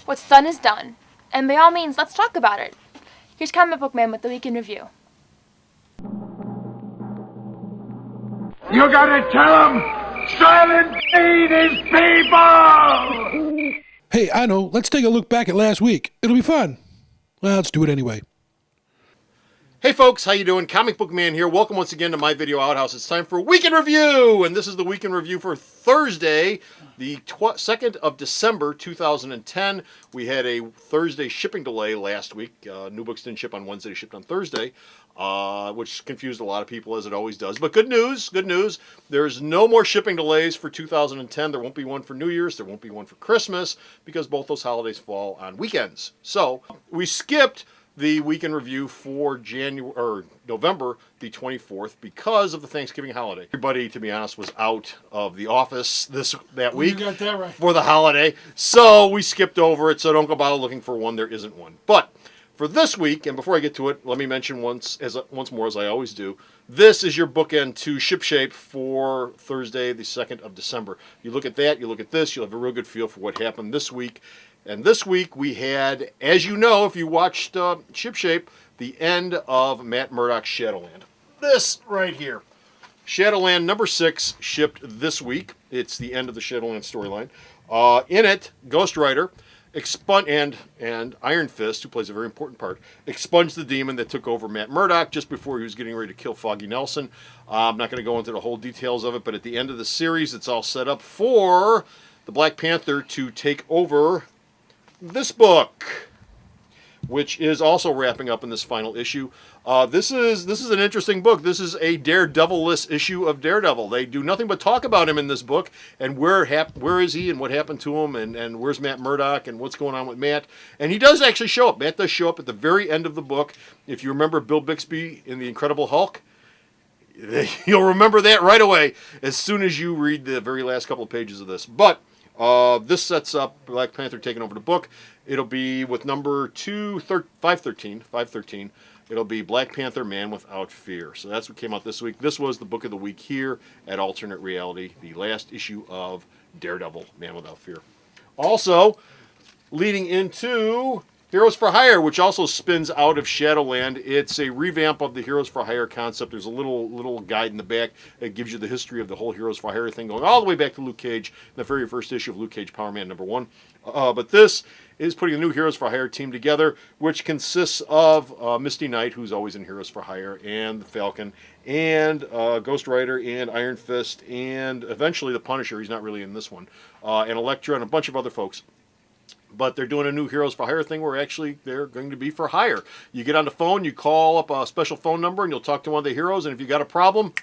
What's done is done. And by all means, let's talk about it. Here's Comic Book Man with the Week in Review. You gotta tell him! Silent Deed is people! Hey, I know. Let's take a look back at last week. It'll be fun. Well, let's do it anyway. Hey folks, how you doing? Comic Book Man here. Welcome once again to my video outhouse. It's time for Week in Review, and this is the Week in Review for Thursday, the 2nd of December, 2010. We had a Thursday shipping delay last week. New books didn't ship on Wednesday, they shipped on Thursday, which confused a lot of people as it always does. But good news. There's no more shipping delays for 2010. There won't be one for New Year's. There won't be one for Christmas because both those holidays fall on weekends. So we skipped the Week in Review for November the 24th because of the Thanksgiving holiday. Everybody, to be honest, was out of the office that week. You got that right. For the holiday. So we skipped over it, so don't go bother looking for one. There isn't one. But for this week, and before I get to it, let me mention once more, as I always do, this is your bookend to Shipshape for Thursday, the 2nd of December. You look at that, you look at this, you'll have a real good feel for what happened this week. And this week we had, as you know, if you watched Shipshape, the end of Matt Murdock's Shadowland. This right here. Shadowland number 6 shipped this week. It's the end of the Shadowland storyline. In it, Ghost Rider and Iron Fist, who plays a very important part, expunged the demon that took over Matt Murdock just before he was getting ready to kill Foggy Nelson. I'm not going to go into the whole details of it, but at the end of the series, it's all set up for the Black Panther to take over this book, which is also wrapping up in this final issue. This is an interesting book. This is a Daredevil-less issue of Daredevil. They do nothing but talk about him in this book and where is he and what happened to him and where's Matt Murdock and what's going on with Matt. And he does actually show up. Matt does show up at the very end of the book. If you remember Bill Bixby in The Incredible Hulk, you'll remember that right away as soon as you read the very last couple of pages of this. But this sets up Black Panther taking over the book. It'll be with number 513. It'll be Black Panther, Man Without Fear. So that's what came out this week. This was the book of the week here at Alternate Reality, the last issue of Daredevil, Man Without Fear. Also, leading into Heroes for Hire, which also spins out of Shadowland. It's a revamp of the Heroes for Hire concept. There's a little guide in the back that gives you the history of the whole Heroes for Hire thing, going all the way back to Luke Cage, the very first issue of Luke Cage Power Man #1. But this is putting a new Heroes for Hire team together, which consists of Misty Knight, who's always in Heroes for Hire, and the Falcon, and Ghost Rider, and Iron Fist, and eventually the Punisher. He's not really in this one, and Elektra, and a bunch of other folks. But they're doing a new Heroes for Hire thing where actually they're going to be for hire. You get on the phone, you call up a special phone number, and you'll talk to one of the heroes, and if you got a problem,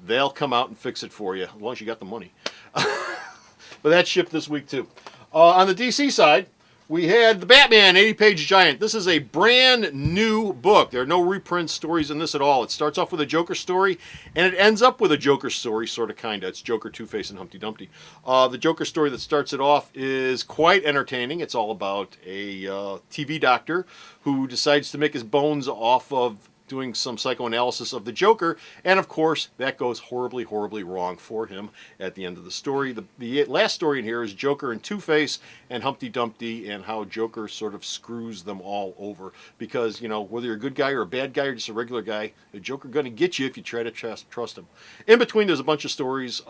they'll come out and fix it for you, as long as you got the money. But that shipped this week, too. On the DC side, we had The Batman 80-page giant. This is a brand new book. There are no reprint stories in this at all. It starts off with a Joker story, and it ends up with a Joker story, sort of, kind of. It's Joker, Two-Face, and Humpty Dumpty. The Joker story that starts it off is quite entertaining. It's all about a TV doctor who decides to make his bones off of doing some psychoanalysis of the Joker, and of course that goes horribly wrong for him at the end of the story. The last story in here is Joker and Two-Face and Humpty Dumpty, and how Joker sort of screws them all over, because, you know, whether you're a good guy or a bad guy or just a regular guy, the Joker going to get you if you try to trust him. In between, there's a bunch of stories.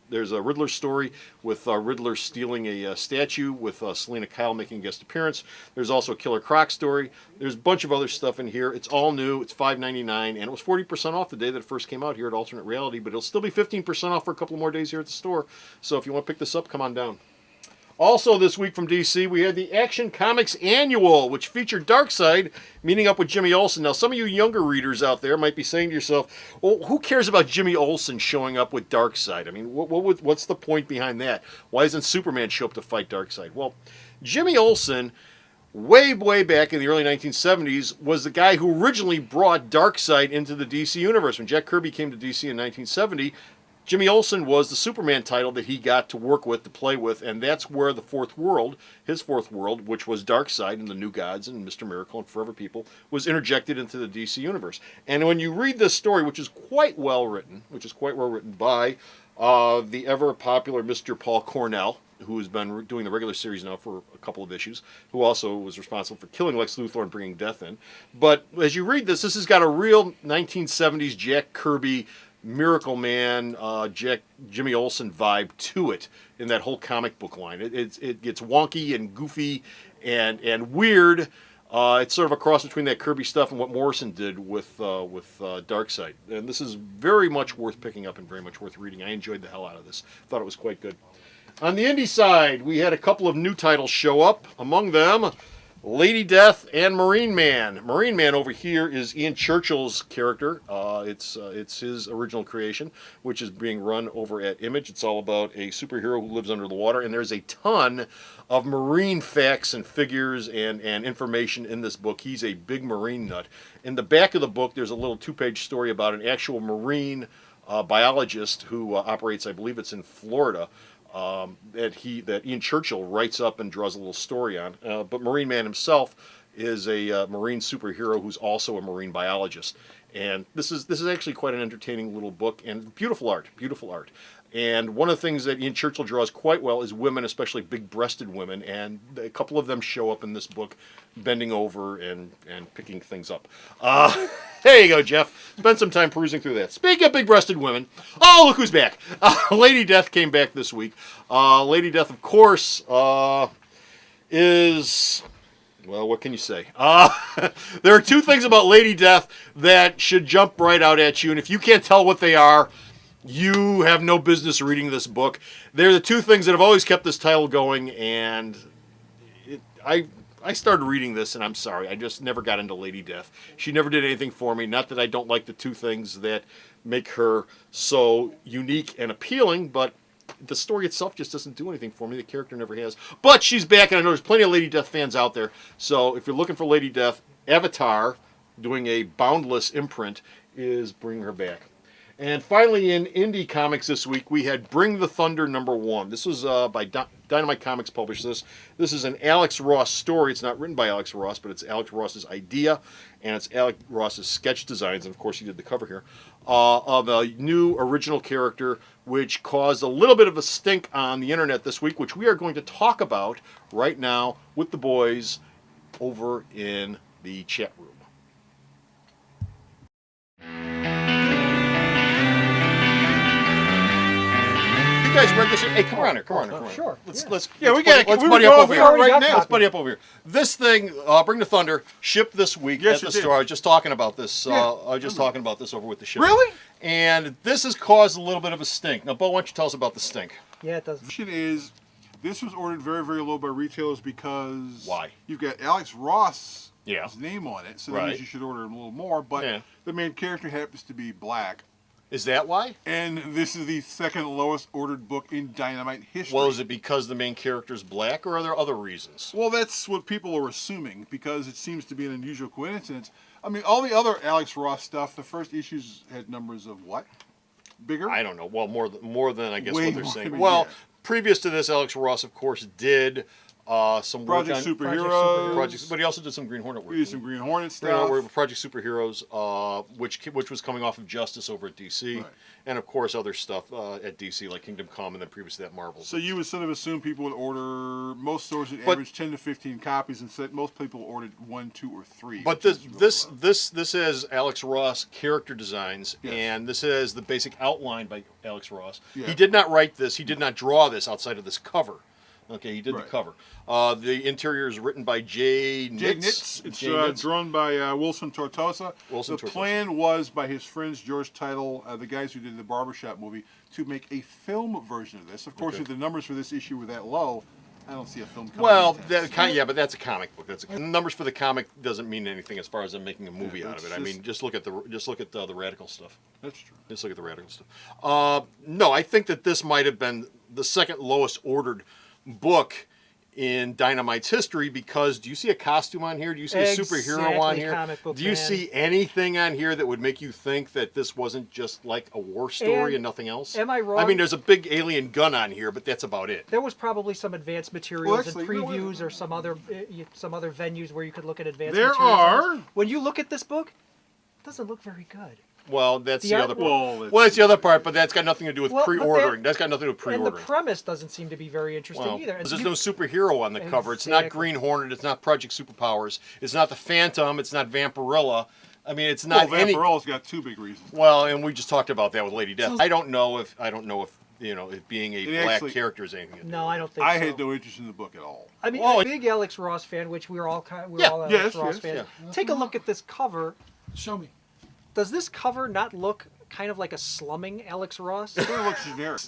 There's a Riddler story with Riddler stealing a statue with Selena Kyle making a guest appearance. There's also a Killer Croc story. There's a bunch of other stuff in here. It's all new. It's $5.99, and it was 40% off the day that it first came out here at Alternate Reality, but it'll still be 15% off for a couple more days here at the store. So if you want to pick this up, come on down. Also this week from DC, we had the Action Comics Annual, which featured Darkseid meeting up with Jimmy Olsen. Now, some of you younger readers out there might be saying to yourself, well, who cares about Jimmy Olsen showing up with Darkseid? I mean, what's the point behind that? Why doesn't Superman show up to fight Darkseid? Well, Jimmy Olsen, way back in the early 1970s, was the guy who originally brought Darkseid into the DC universe. When Jack Kirby came to DC in 1970, Jimmy Olsen was the Superman title that he got to work with, to play with, and that's where the fourth world, his fourth world, which was Darkseid and the New Gods and Mr. Miracle and Forever People, was interjected into the DC universe. And when you read this story, which is quite well written by the ever popular Mr. Paul Cornell, who has been doing the regular series now for a couple of issues, who also was responsible for killing Lex Luthor and bringing death in. But as you read this has got a real 1970s Jack Kirby, Miracle Man, Jimmy Olsen vibe to it in that whole comic book line. It gets wonky and goofy and weird. It's sort of a cross between that Kirby stuff and what Morrison did with Darkseid. And this is very much worth picking up and very much worth reading. I enjoyed the hell out of this. Thought it was quite good. On the indie side, we had a couple of new titles show up. Among them, Lady Death and Marine Man. Marine Man over here is Ian Churchill's character. It's his original creation, which is being run over at Image. It's all about a superhero who lives under the water, and there's a ton of marine facts and figures and information in this book. He's a big marine nut. In the back of the book, there's a little 2-page story about an actual marine biologist who operates, I believe it's in Florida, that Ian Churchill writes up and draws a little story on. But Marine Man himself is a marine superhero who's also a marine biologist. And this is actually quite an entertaining little book and beautiful art. And one of the things that Ian Churchill draws quite well is women, especially big-breasted women, and a couple of them show up in this book bending over and picking things up. There you go, Jeff. Spend some time perusing through that. Speaking of big-breasted women, oh, look who's back. Lady Death came back this week. Lady Death, of course, is... Well, what can you say? There are two things about Lady Death that should jump right out at you, and if you can't tell what they are, you have no business reading this book. They're the two things that have always kept this title going, and I started reading this, and I'm sorry, I just never got into Lady Death. She never did anything for me. Not that I don't like the two things that make her so unique and appealing, but the story itself just doesn't do anything for me. The character never has. But she's back, and I know there's plenty of Lady Death fans out there. So if you're looking for Lady Death, Avatar, doing a Boundless imprint, is bringing her back. And finally, in indie comics this week, we had Bring the Thunder #1. This was by Dynamite Comics published this. This is an Alex Ross story. It's not written by Alex Ross, but it's Alex Ross's idea, and it's Alex Ross's sketch designs, and of course he did the cover here, of a new original character, which caused a little bit of a stink on the internet this week, which we are going to talk about right now with the boys over in the chat room. You guys read this? Hey, come on here. Sure. Let's buddy up over here right now. Let's buddy up over here. This thing, Bring the Thunder, shipped this week at the store. I was just talking about this. I was just talking about this over with the shipping. Really? And this has caused a little bit of a stink. Now, Bo, why don't you tell us about the stink? Yeah, it does. The question is, this was ordered very, very low by retailers because Why? You've got Alex Ross' Yeah. name on it, so that Right. means you should order a little more. But Yeah. the main character happens to be black, Is that why? and this is the second lowest ordered book in Dynamite history. Well, is it because the main character's black, or are there other reasons? Well, that's what people are assuming because it seems to be an unusual coincidence. I mean, all the other Alex Ross stuff, the first issues had numbers of what? Bigger? I don't know. Well, more than I guess Way what they're more, saying. I mean, Well, yeah. previous to this, Alex Ross, of course, did some work Project on Superheroes. Projects, but he also did some Green Hornet work. We did some Green Hornet Green Hornet stuff. work with Project Superheroes, which was coming off of Justice over at DC, Right. and of course other stuff at DC like Kingdom Come, and then previously that Marvel. So you would sort of assume people would order, most stores would But- average 10 to 15 copies, and said most people ordered 1, 2, or 3. But which this is real rough. this has Alex Ross character designs, Yes. and this is the basic outline by Alex Ross. Yeah. He did not write this. He did not draw this outside of this cover. Okay, he did the Right. cover. The interior is written by Jay Nitz. Jay Nitz. It's Jay Nitz. drawn by Wilson Tortosa. Wilson the Tortosa. plan was by his friends George Teitel, the guys who did the Barbershop movie, to make a film version of this. Of course, Okay. if the numbers for this issue were that low, I don't see a film coming. Well, anytime soon. yeah, but that's a comic book. The numbers for the comic doesn't mean anything as far as them making a movie Yeah, out of it. it's I mean, just- just look at the radical stuff. That's true. Just look at the radical stuff. No, I think that this might have been the second lowest ordered book in Dynamite's history because do you see a costume on here? Do you see a superhero on Exactly, here? comic book Do you fan. see anything on here that would make you think that this wasn't just like a war story and nothing else? am I I wrong? mean, there's a big alien gun on here, but that's about it. There was probably some advanced materials actually, and you know what? previews or some other venues where you could look at advanced There materials. are. When you look at this book, it doesn't look very good. Well, that's the other part. Well, That's the other part, but that's got nothing to do with Well, but pre-ordering. That's got nothing to do with And the pre-ordering. premise doesn't seem to be very interesting Well, either. And there's you- no superhero on the cover. It's not Exactly. Green Hornet. It's not Project Superpowers. It's not the Phantom. It's not Vampirilla. I mean, it's not Well, any. Vampirell's got two big reasons. Well, and we just talked about that with Lady Death. I don't know if if being a It black actually- character is anything. To do No, with I it. don't think I so. had no interest in the book at all. I mean, Well, a big Alex Ross fan, which we're all Yeah, all Alex yes, Ross yes, fans. yeah. Take a look at this cover. Show me. Does this cover not look kind of like a slumming Alex Ross? It sort of looks generic.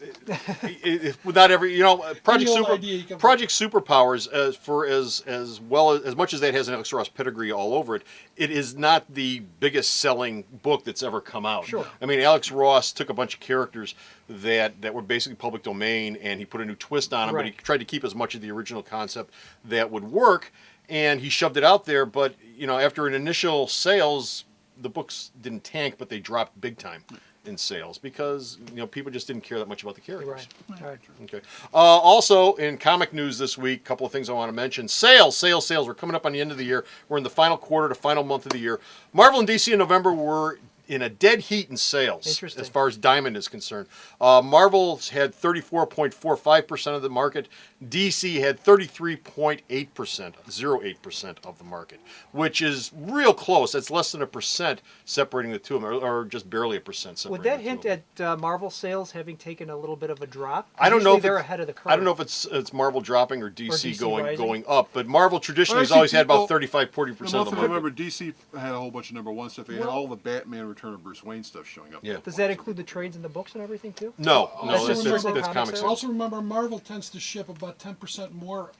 Without every, Project Any old Super, idea you can- Project Superpowers, as much as that has an Alex Ross pedigree all over it, it is not the biggest selling book that's ever come out. Sure. I mean, Alex Ross took a bunch of characters that were basically public domain, and he put a new twist on them, but he Right. tried to keep as much of the original concept that would work, and he shoved it out there. But after an initial sales, the books didn't tank, but they dropped big time in sales because people just didn't care that much about the characters. Right. Okay. Also, in comic news this week, a couple of things I want to mention. Sales. We're coming up on the end of the year. We're in the final quarter, the final month of the year. Marvel and DC in November were in a dead heat in sales Interesting. as far as Diamond is concerned. Marvel's had 34.45% of the market. DC had 33.8%, 0.8% of the market, which is real close. That's less than 1% separating the two of them, or just barely 1% separating Would that the two hint of them. at Marvel sales having taken a little bit of a drop? I don't know Usually if they're it's- ahead of the curve. I don't know if it's Marvel dropping or DC, DC going rising. going up, but Marvel traditionally has Well, always had people- about 35-40% The of month the of market. November, DC had a whole bunch of number one stuff. They had all the Batman Return of Bruce Wayne stuff showing up. Yeah. Does that include the trades and the books and everything too? No, That's that's just comic comic sales? sales. Also remember, Marvel tends to ship about 10% more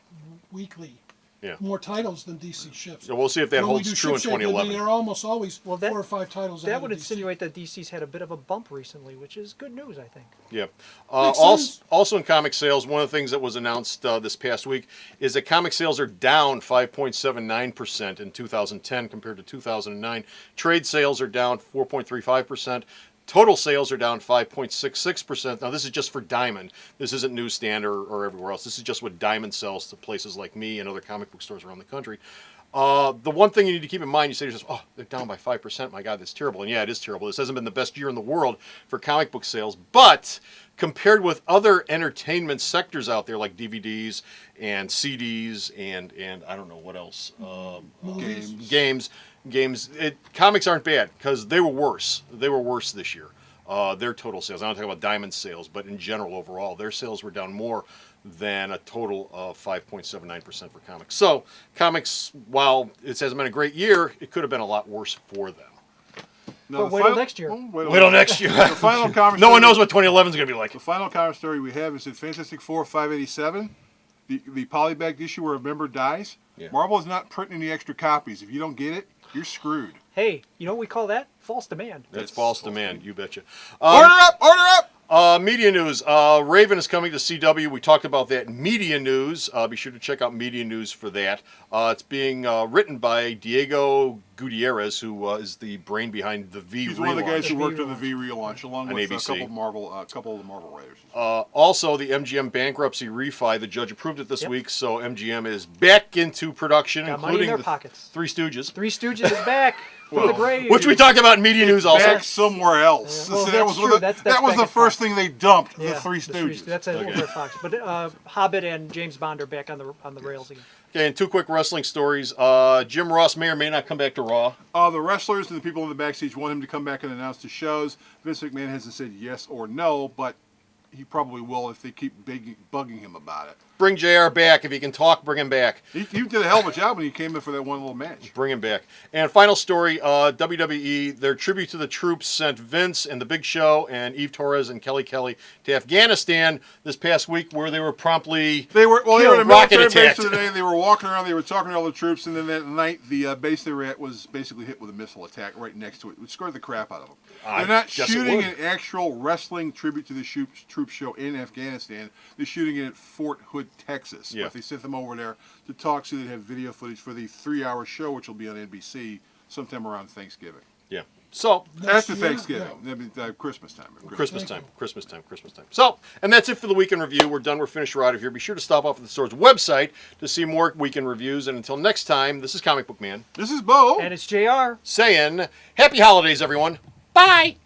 weekly, Yeah. more titles than DC ships. So we'll see if that When we holds do true in ship shape, 2011. They're almost always Well, that- 4 or 5 titles. That ahead would of DC. insinuate that DC's had a bit of a bump recently, which is good news, I think. Yeah. Makes Also, sense. also in comic sales, one of the things that was announced this past week is that comic sales are down 5.79% in 2010 compared to 2009. Trade sales are down 4.35%. Total sales are down 5.66%. Now, this is just for Diamond. This isn't Newsstand or everywhere else. This is just what Diamond sells to places like me and other comic book stores around the country. The one thing you need to keep in mind, you say to yourself, oh, they're down by 5%. My God, that's terrible. And yeah, it is terrible. This hasn't been the best year in the world for comic book sales. But compared with other entertainment sectors out there like DVDs and CDs and I don't know what else, games, comics aren't bad because they were worse. They were worse this year. Their total sales, I'm not talking about Diamond sales, but in general overall, their sales were down more than a total of 5.79% for comics. So comics, while it hasn't been a great year, it could have been a lot worse for them. Now, But the wait till final- next year. Oh, wait Wait till next year. The final comic No one story- knows what 2011 is going to be like. The final comic story we have is in Fantastic Four 587, the polybagged issue where a member dies. Yeah. Marvel is not printing any extra copies. If you don't get it, you're screwed. Hey, you know what we call that? False demand. That's false demand, you betcha. Order up! Order up! Media news. Raven is coming to CW. We talked about that. Media news. Be sure to check out Media news for that. It's being written by Diego Gutierrez, who is the brain behind the V He's relaunch. one of the guys who The worked V on the V relaunch, along On with ABC. a couple of the Marvel writers. Also, the MGM bankruptcy refi. The judge approved it this week, so MGM is back into production, Got money in including their the pockets. Three Stooges, Three Stooges is back from the grave. which we talked about in Media news also. Back somewhere else. Yeah, well, that that's was true. That's that was back the at first Fox. thing they dumped. Yeah, the Three Stooges. That's a over at Fox. But Hobbit and James Bond are back on the rails again. Okay, and two quick wrestling stories. Jim Ross may or may not come back to Raw. The wrestlers and the people in the backstage want him to come back and announce the shows. Vince McMahon hasn't said yes or no, but he probably will if they keep bugging him about it. Bring JR back. If he can talk, bring him back. He did a hell of a job when he came in for that one little match. Bring him back. And final story, WWE, their tribute to the troops sent Vince and The Big Show and Eve Torres and Kelly Kelly to Afghanistan this past week, where they were promptly They were in a rocket military base attacked. today. They were walking around. They were talking to all the troops, and then that night, the base they were at was basically hit with a missile attack right next to it, which scared the crap out of them. I They're not guess it shooting would. an actual wrestling tribute to the troop show in Afghanistan. They're shooting it at Fort Hood, Texas. Yeah. But they sent them over there to talk, so they'd have video footage for the 3-hour show, which will be on NBC sometime around Thanksgiving. Yeah. So, After year? Thanksgiving, that'd be, Christmas time. Christmas time. So, and that's it for the Weekend Review. We're done. We're finished. We're out of here. Be sure to stop off at the store's website to see more Weekend Reviews. And until next time, this is Comic Book Man This is Bo. And it's JR. saying, Happy Holidays, everyone. Bye. Bye.